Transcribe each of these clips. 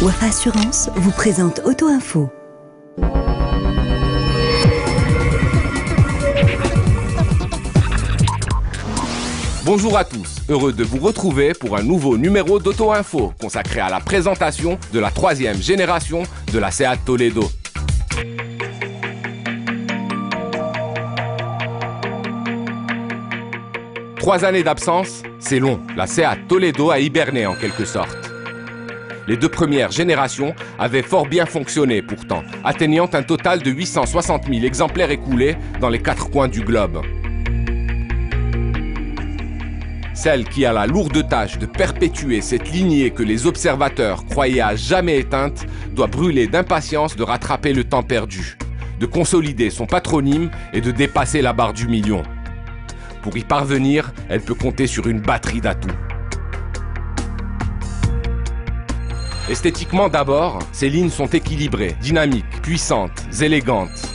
Wafa Assurance vous présente Auto Info. Bonjour à tous, heureux de vous retrouver pour un nouveau numéro d'Auto Info consacré à la présentation de la 3e génération de la Seat Toledo. Trois années d'absence, c'est long. La Seat Toledo a hiberné en quelque sorte. Les deux premières générations avaient fort bien fonctionné pourtant, atteignant un total de 860 000 exemplaires écoulés dans les 4 coins du globe. Celle qui a la lourde tâche de perpétuer cette lignée que les observateurs croyaient à jamais éteinte doit brûler d'impatience de rattraper le temps perdu, de consolider son patronyme et de dépasser la barre du million. Pour y parvenir, elle peut compter sur une batterie d'atouts. Esthétiquement d'abord, ces lignes sont équilibrées, dynamiques, puissantes, élégantes.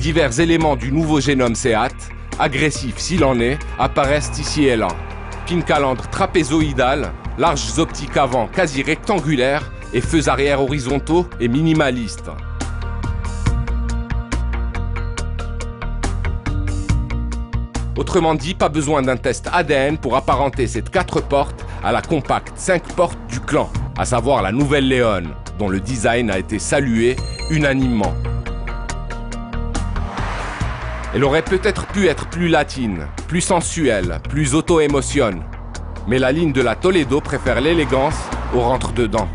Divers éléments du nouveau génome Seat, agressifs s'il en est, apparaissent ici et là. Pine calandre trapézoïdale, larges optiques avant quasi rectangulaires et feux arrière horizontaux et minimalistes. Autrement dit, pas besoin d'un test ADN pour apparenter cette 4 portes à la compacte 5 portes du clan, à savoir la nouvelle Leon, dont le design a été salué unanimement. Elle aurait peut-être pu être plus latine, plus sensuelle, plus auto-émotionne. Mais la ligne de la Toledo préfère l'élégance au rentre-dedans.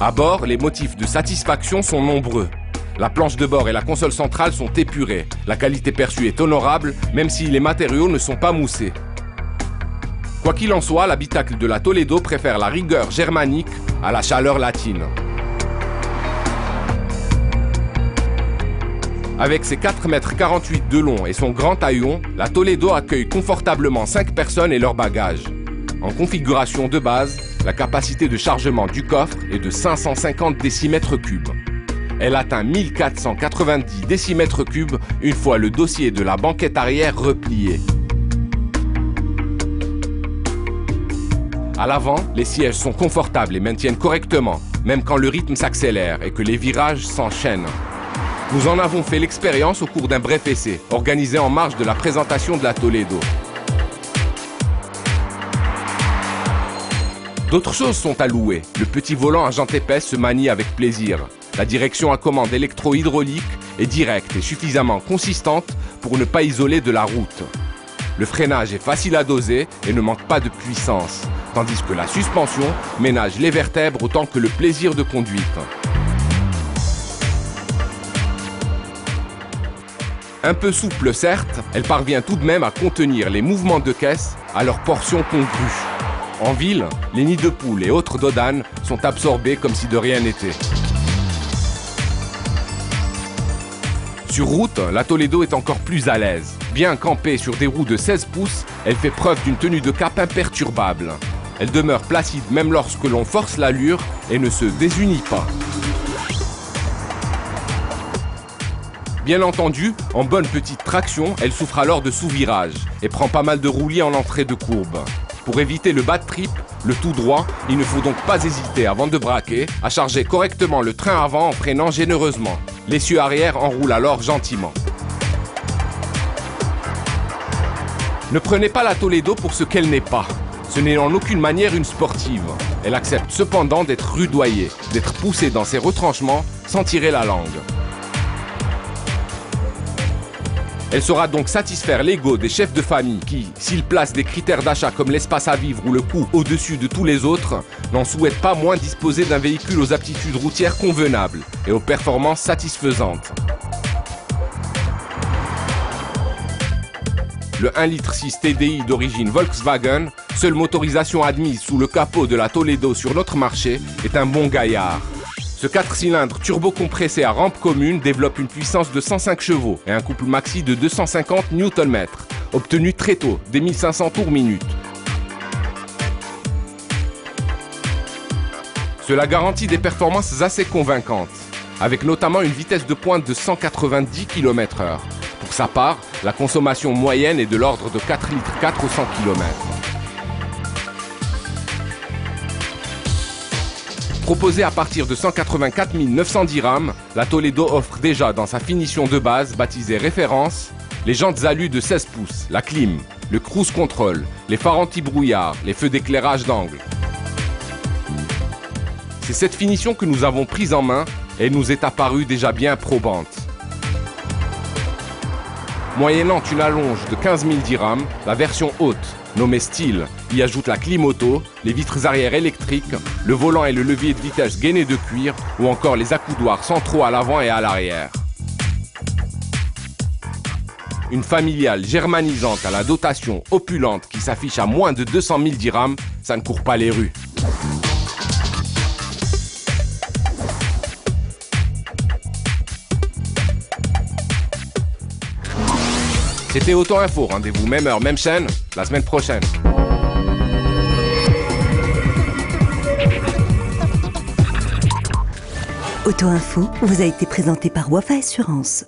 À bord, les motifs de satisfaction sont nombreux. La planche de bord et la console centrale sont épurées. La qualité perçue est honorable, même si les matériaux ne sont pas moussés. Quoi qu'il en soit, l'habitacle de la Toledo préfère la rigueur germanique à la chaleur latine. Avec ses 4,48 m de long et son grand taillon, la Toledo accueille confortablement 5 personnes et leurs bagages. En configuration de base, la capacité de chargement du coffre est de 550 décimètres cubes. Elle atteint 1490 décimètres cubes une fois le dossier de la banquette arrière replié. À l'avant, les sièges sont confortables et maintiennent correctement, même quand le rythme s'accélère et que les virages s'enchaînent. Nous en avons fait l'expérience au cours d'un bref essai, organisé en marge de la présentation de la Toledo. D'autres choses sont à louer. Le petit volant à jante épaisse se manie avec plaisir. La direction à commande électro-hydraulique est directe et suffisamment consistante pour ne pas isoler de la route. Le freinage est facile à doser et ne manque pas de puissance, tandis que la suspension ménage les vertèbres autant que le plaisir de conduite. Un peu souple certes, elle parvient tout de même à contenir les mouvements de caisse à leur portion congrue. En ville, les nids de poules et autres dodanes sont absorbés comme si de rien n'était. Sur route, la Toledo est encore plus à l'aise. Bien campée sur des roues de 16 pouces, elle fait preuve d'une tenue de cap imperturbable. Elle demeure placide même lorsque l'on force l'allure et ne se désunit pas. Bien entendu, en bonne petite traction, elle souffre alors de sous-virage et prend pas mal de roulis en entrée de courbe. Pour éviter le bad trip, le tout droit, il ne faut donc pas hésiter avant de braquer à charger correctement le train avant en freinant généreusement. L'essieu arrière enroule alors gentiment. Ne prenez pas la Toledo pour ce qu'elle n'est pas. Ce n'est en aucune manière une sportive. Elle accepte cependant d'être rudoyée, d'être poussée dans ses retranchements sans tirer la langue. Elle saura donc satisfaire l'ego des chefs de famille qui, s'ils placent des critères d'achat comme l'espace à vivre ou le coût au-dessus de tous les autres, n'en souhaitent pas moins disposer d'un véhicule aux aptitudes routières convenables et aux performances satisfaisantes. Le 1,6 litre TDI d'origine Volkswagen, seule motorisation admise sous le capot de la Toledo sur notre marché, est un bon gaillard. Ce 4 cylindres turbo-compressé à rampe commune développe une puissance de 105 chevaux et un couple maxi de 250 Nm, obtenu très tôt, dès 1500 tours minute. Cela garantit des performances assez convaincantes, avec notamment une vitesse de pointe de 190 km/h. Pour sa part, la consommation moyenne est de l'ordre de 4,4 litres au 100 km. Proposée à partir de 184 900 dirhams, la Toledo offre déjà dans sa finition de base, baptisée référence, les jantes alu de 16 pouces, la clim, le cruise control, les phares anti-brouillard, les feux d'éclairage d'angle. C'est cette finition que nous avons prise en main et elle nous est apparue déjà bien probante. Moyennant une allonge de 15 000 dirhams, la version haute, nommée Style, y ajoute la clim auto, les vitres arrière électriques, le volant et le levier de vitesse gainé de cuir ou encore les accoudoirs centraux à l'avant et à l'arrière. Une familiale germanisante à la dotation opulente qui s'affiche à moins de 200 000 dirhams, ça ne court pas les rues. C'était Auto Info, rendez-vous même heure, même chaîne, la semaine prochaine. Auto Info vous a été présenté par Wafa Assurance.